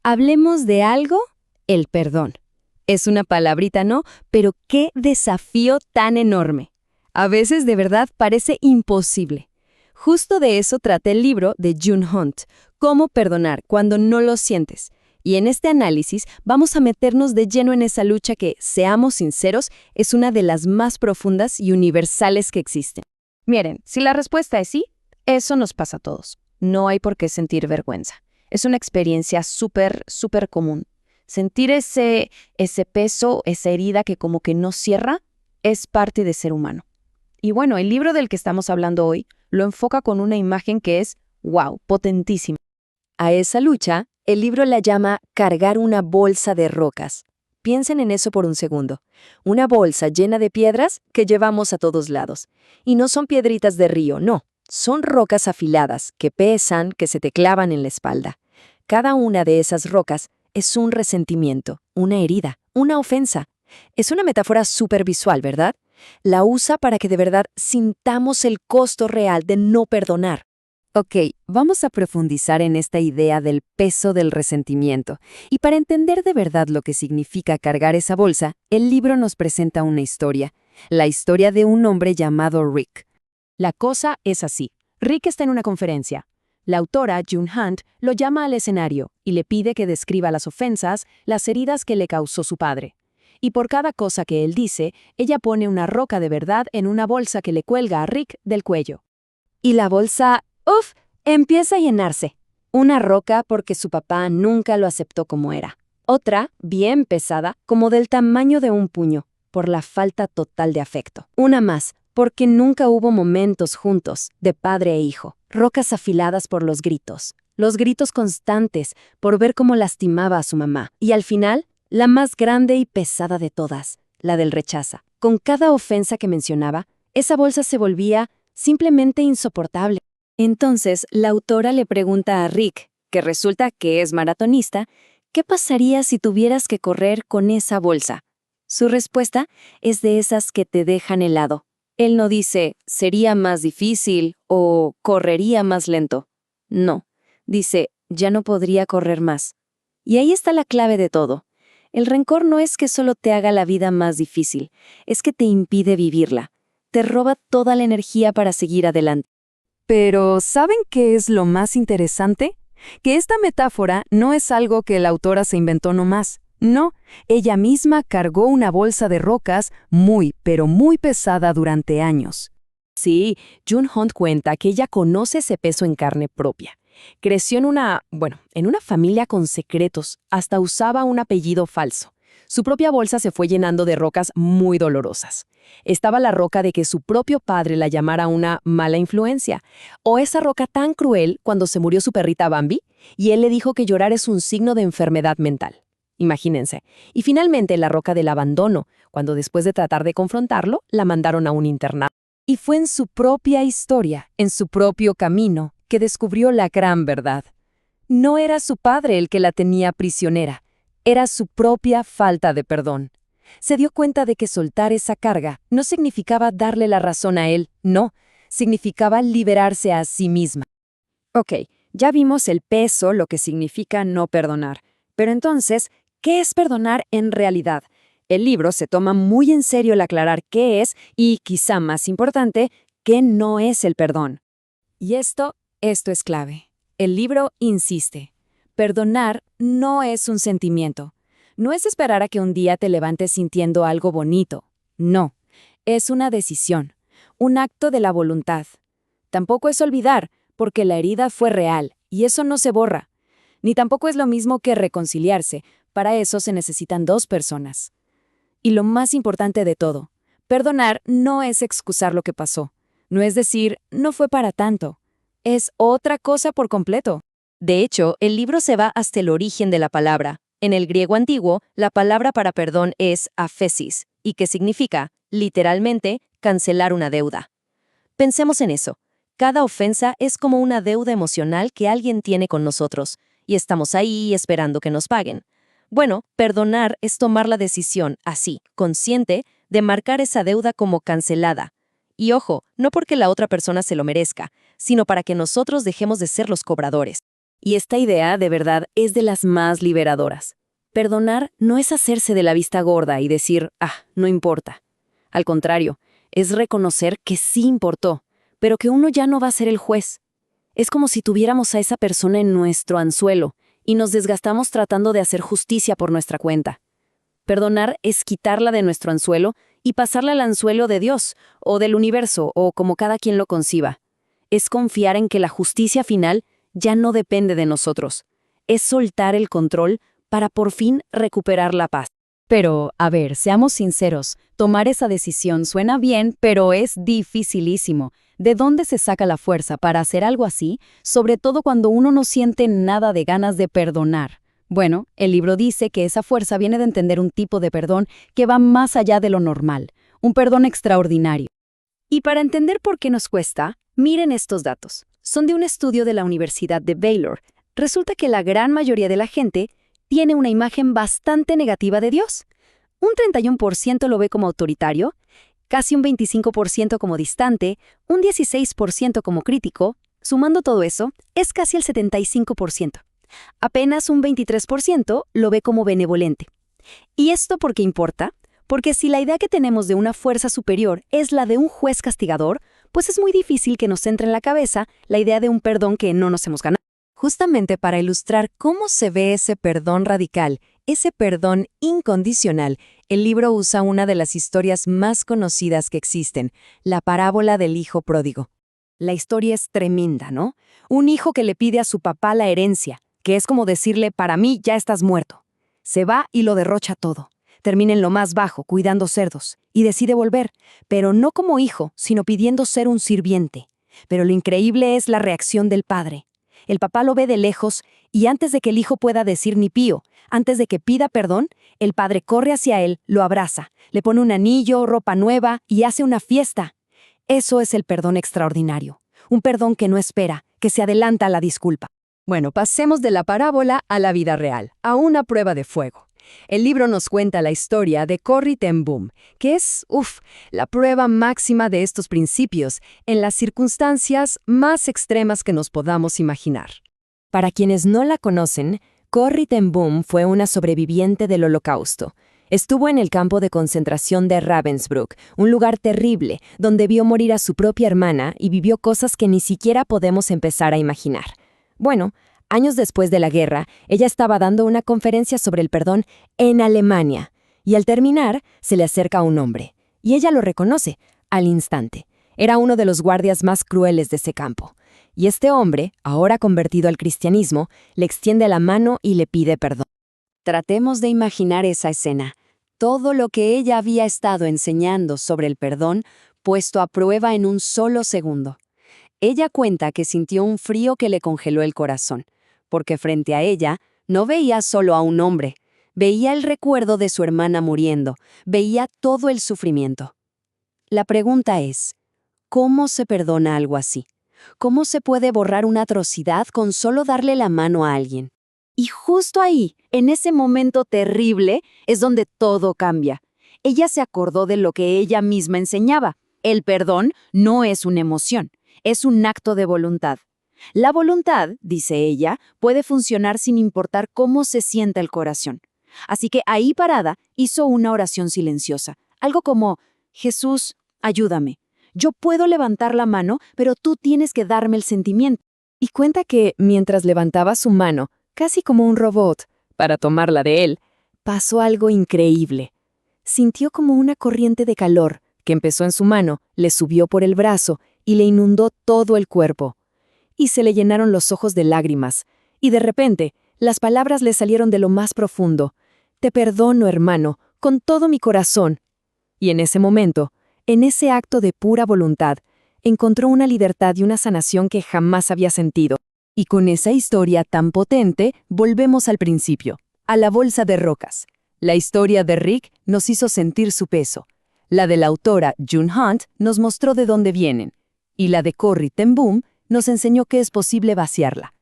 Hablemos de algo, el perdón. Es una palabrita, ¿no? Pero qué desafío tan enorme. A veces de verdad parece imposible. Justo de eso trata el libro de June Hunt, Cómo perdonar cuando no lo sientes. Y en este análisis vamos a meternos de lleno en esa lucha que, seamos sinceros, es una de las más profundas y universales que existen. Miren, si la respuesta es sí, eso nos pasa a todos. No hay por qué sentir vergüenza. Es una experiencia súper común. Sentir ese peso, esa herida que como que no cierra, es parte de ser humano. Y bueno, el libro del que estamos hablando hoy lo enfoca con una imagen que es, wow, potentísima. A esa lucha, el libro la llama cargar una bolsa de rocas. Piensen en eso por un segundo. Una bolsa llena de piedras que llevamos a todos lados. Y no son piedritas de río, no. Son rocas afiladas, que pesan, que se te clavan en la espalda. Cada una de esas rocas es un resentimiento, una herida, una ofensa. Es una metáfora súper visual, ¿verdad? La usa para que de verdad sintamos el costo real de no perdonar. Ok, vamos a profundizar en esta idea del peso del resentimiento. Y para entender de verdad lo que significa cargar esa bolsa, el libro nos presenta una historia. La historia de un hombre llamado Rick. La cosa es así. Rick está en una conferencia. La autora, June Hunt, lo llama al escenario y le pide que describa las ofensas, las heridas que le causó su padre. Y por cada cosa que él dice, ella pone una roca de verdad en una bolsa que le cuelga a Rick del cuello. Y la bolsa, empieza a llenarse. Una roca porque su papá nunca lo aceptó como era. Otra, bien pesada, como del tamaño de un puño, por la falta total de afecto. Una más, porque nunca hubo momentos juntos, de padre e hijo. Rocas afiladas por los gritos constantes, por ver cómo lastimaba a su mamá. Y al final, la más grande y pesada de todas, la del rechazo. Con cada ofensa que mencionaba, esa bolsa se volvía simplemente insoportable. Entonces, la autora le pregunta a Rick, que resulta que es maratonista, ¿qué pasaría si tuvieras que correr con esa bolsa? Su respuesta es de esas que te dejan helado. Él no dice, sería más difícil o correría más lento. No, dice, ya no podría correr más. Y ahí está la clave de todo. El rencor no es que solo te haga la vida más difícil, es que te impide vivirla. Te roba toda la energía para seguir adelante. Pero, ¿saben qué es lo más interesante? Que esta metáfora no es algo que la autora se inventó nomás. No, ella misma cargó una bolsa de rocas pero muy pesada durante años. Sí, June Hunt cuenta que ella conoce ese peso en carne propia. Creció en una familia con secretos, hasta usaba un apellido falso. Su propia bolsa se fue llenando de rocas muy dolorosas. Estaba la roca de que su propio padre la llamara una mala influencia, o esa roca tan cruel cuando se murió su perrita Bambi, y él le dijo que llorar es un signo de enfermedad mental. Imagínense. Y finalmente la roca del abandono, cuando después de tratar de confrontarlo, la mandaron a un internado. Y fue en su propia historia, en su propio camino, que descubrió la gran verdad. No era su padre el que la tenía prisionera, era su propia falta de perdón. Se dio cuenta de que soltar esa carga no significaba darle la razón a él, no, significaba liberarse a sí misma. Ok, ya vimos el peso, lo que significa no perdonar. Pero entonces, ¿qué es perdonar en realidad? El libro se toma muy en serio el aclarar qué es y, quizá más importante, qué no es el perdón. Y esto es clave. El libro insiste. Perdonar no es un sentimiento. No es esperar a que un día te levantes sintiendo algo bonito. No, es una decisión, un acto de la voluntad. Tampoco es olvidar, porque la herida fue real, y eso no se borra. Ni tampoco es lo mismo que reconciliarse, para eso se necesitan dos personas. Y lo más importante de todo, perdonar no es excusar lo que pasó. No es decir, no fue para tanto. Es otra cosa por completo. De hecho, el libro se va hasta el origen de la palabra. En el griego antiguo, la palabra para perdón es aphesis, y que significa, literalmente, cancelar una deuda. Pensemos en eso. Cada ofensa es como una deuda emocional que alguien tiene con nosotros, y estamos ahí esperando que nos paguen. Bueno, perdonar es tomar la decisión, así, consciente, de marcar esa deuda como cancelada. Y ojo, no porque la otra persona se lo merezca, sino para que nosotros dejemos de ser los cobradores. Y esta idea, de verdad, es de las más liberadoras. Perdonar no es hacerse de la vista gorda y decir, no importa. Al contrario, es reconocer que sí importó, pero que uno ya no va a ser el juez. Es como si tuviéramos a esa persona en nuestro anzuelo y nos desgastamos tratando de hacer justicia por nuestra cuenta. Perdonar es quitarla de nuestro anzuelo y pasarla al anzuelo de Dios, o del universo, o como cada quien lo conciba. Es confiar en que la justicia final ya no depende de nosotros. Es soltar el control para por fin recuperar la paz. Pero, a ver, seamos sinceros, tomar esa decisión suena bien, pero es dificilísimo. ¿De dónde se saca la fuerza para hacer algo así, sobre todo cuando uno no siente nada de ganas de perdonar? Bueno, el libro dice que esa fuerza viene de entender un tipo de perdón que va más allá de lo normal, un perdón extraordinario. Y para entender por qué nos cuesta, miren estos datos. Son de un estudio de la Universidad de Baylor. Resulta que la gran mayoría de la gente tiene una imagen bastante negativa de Dios. Un 31% lo ve como autoritario, casi un 25% como distante, un 16% como crítico. Sumando todo eso, es casi el 75%. Apenas un 23% lo ve como benevolente. ¿Y esto por qué importa? Porque si la idea que tenemos de una fuerza superior es la de un juez castigador, pues es muy difícil que nos entre en la cabeza la idea de un perdón que no nos hemos ganado. Justamente para ilustrar cómo se ve ese perdón radical, ese perdón incondicional, el libro usa una de las historias más conocidas que existen, la parábola del hijo pródigo. La historia es tremenda, ¿no? Un hijo que le pide a su papá la herencia, que es como decirle, para mí ya estás muerto. Se va y lo derrocha todo. Termina en lo más bajo, cuidando cerdos, y decide volver, pero no como hijo, sino pidiendo ser un sirviente. Pero lo increíble es la reacción del padre. El papá lo ve de lejos, y antes de que el hijo pueda decir ni pío, antes de que pida perdón, el padre corre hacia él, lo abraza, le pone un anillo, ropa nueva, y hace una fiesta. Eso es el perdón extraordinario. Un perdón que no espera, que se adelanta a la disculpa. Bueno, pasemos de la parábola a la vida real, a una prueba de fuego. El libro nos cuenta la historia de Corrie ten Boom, que es, la prueba máxima de estos principios en las circunstancias más extremas que nos podamos imaginar. Para quienes no la conocen, Corrie ten Boom fue una sobreviviente del Holocausto. Estuvo en el campo de concentración de Ravensbrück, un lugar terrible, donde vio morir a su propia hermana y vivió cosas que ni siquiera podemos empezar a imaginar. Bueno, años después de la guerra, ella estaba dando una conferencia sobre el perdón en Alemania, y al terminar, se le acerca un hombre, y ella lo reconoce, al instante. Era uno de los guardias más crueles de ese campo. Y este hombre, ahora convertido al cristianismo, le extiende la mano y le pide perdón. Tratemos de imaginar esa escena. Todo lo que ella había estado enseñando sobre el perdón, puesto a prueba en un solo segundo. Ella cuenta que sintió un frío que le congeló el corazón, porque frente a ella no veía solo a un hombre, veía el recuerdo de su hermana muriendo, veía todo el sufrimiento. La pregunta es, ¿cómo se perdona algo así? ¿Cómo se puede borrar una atrocidad con solo darle la mano a alguien? Y justo ahí, en ese momento terrible, es donde todo cambia. Ella se acordó de lo que ella misma enseñaba. El perdón no es una emoción. Es un acto de voluntad. La voluntad, dice ella, puede funcionar sin importar cómo se sienta el corazón. Así que ahí parada hizo una oración silenciosa, algo como, Jesús, ayúdame. Yo puedo levantar la mano, pero tú tienes que darme el sentimiento. Y cuenta que, mientras levantaba su mano, casi como un robot, para tomarla de él, pasó algo increíble. Sintió como una corriente de calor, que empezó en su mano, le subió por el brazo, y le inundó todo el cuerpo. Y se le llenaron los ojos de lágrimas, y de repente, las palabras le salieron de lo más profundo. Te perdono, hermano, con todo mi corazón. Y en ese momento, en ese acto de pura voluntad, encontró una libertad y una sanación que jamás había sentido. Y con esa historia tan potente, volvemos al principio, a la bolsa de rocas. La historia de Rick nos hizo sentir su peso. La de la autora June Hunt nos mostró de dónde vienen. Y la de Corrie ten Boom nos enseñó que es posible vaciarla.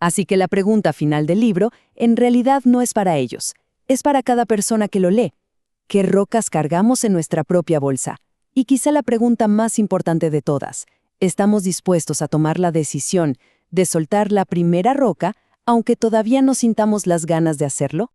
Así que la pregunta final del libro en realidad no es para ellos, es para cada persona que lo lee. ¿Qué rocas cargamos en nuestra propia bolsa? Y quizá la pregunta más importante de todas, ¿estamos dispuestos a tomar la decisión de soltar la primera roca aunque todavía no sintamos las ganas de hacerlo?